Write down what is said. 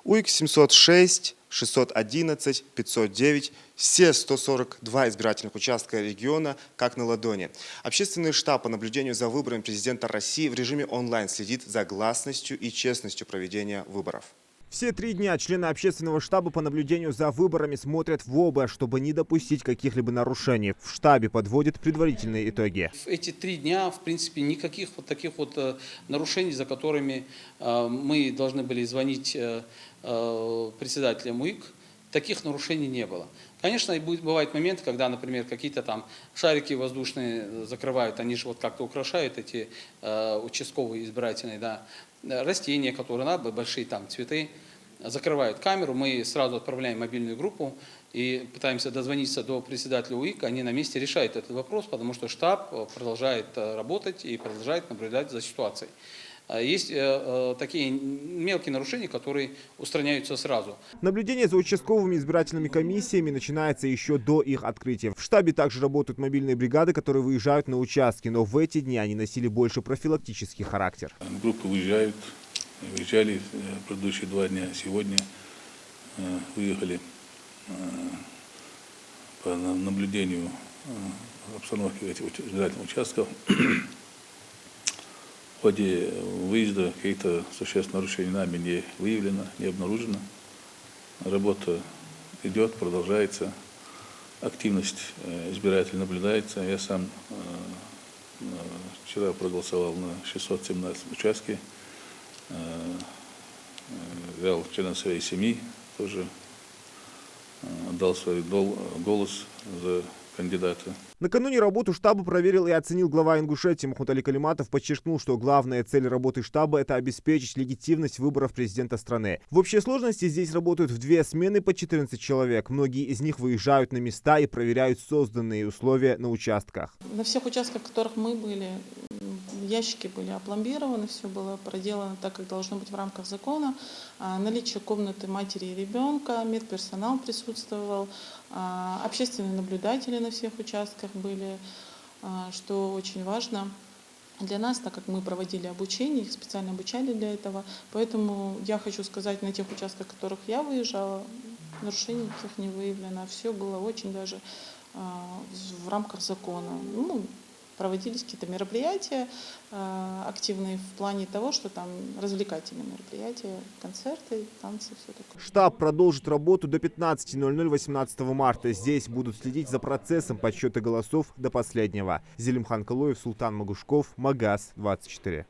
УИК 706, 611, 509, все 142 избирательных участка региона как на ладони. Общественный штаб по наблюдению за выборами президента России в режиме онлайн следит за гласностью и честностью проведения выборов. Все 3 дня члены общественного штаба по наблюдению за выборами смотрят в оба, чтобы не допустить каких-либо нарушений. В штабе подводят предварительные итоги. В эти 3 дня, в принципе, никаких вот таких вот нарушений, за которыми мы должны были звонить председателям УИК, таких нарушений не было. Конечно, бывают моменты, когда, например, какие-то там шарики воздушные закрывают, они же вот как-то украшают эти участковые избирательные, да, растения, которые надо, большие там цветы, закрывают камеру, мы сразу отправляем мобильную группу и пытаемся дозвониться до председателя УИК, они на месте решают этот вопрос, потому что штаб продолжает работать и продолжает наблюдать за ситуацией. Есть такие мелкие нарушения, которые устраняются сразу. Наблюдение за участковыми избирательными комиссиями начинается еще до их открытия. В штабе также работают мобильные бригады, которые выезжают на участки, но в эти дни они носили больше профилактический характер. Группы выезжали предыдущие 2 дня, сегодня выехали по наблюдению обстановки этих избирательных участков. В ходе выезда каких-то существенных нарушений нами не выявлено, не обнаружено. Работа идет, продолжается. Активность избирателей наблюдается. Я сам вчера проголосовал на 617 участке. Взял члена своей семьи, тоже отдал свой голос за кандидата. Накануне работу штаба проверил и оценил глава Ингушетии Махмутали Калиматов, подчеркнул, что главная цель работы штаба – это обеспечить легитимность выборов президента страны. В общей сложности здесь работают в 2 смены по 14 человек. Многие из них выезжают на места и проверяют созданные условия на участках. На всех участках, в которых мы были, ящики были опломбированы, все было проделано так, как должно быть в рамках закона. Наличие комнаты матери и ребенка, медперсонал присутствовал, общественные наблюдатели на всех участках были, что очень важно для нас, так как мы проводили обучение, их специально обучали для этого. Поэтому я хочу сказать, на тех участках, в которых я выезжала, нарушений никаких не выявлено. Все было очень даже в рамках закона. Проводились какие-то мероприятия активные в плане того, что там развлекательные мероприятия, концерты, танцы, все такое. Штаб продолжит работу до 15:00 18 марта. Здесь будут следить за процессом подсчета голосов до последнего. Зелимхан Калоев, Султан Магушков, Магаз 24.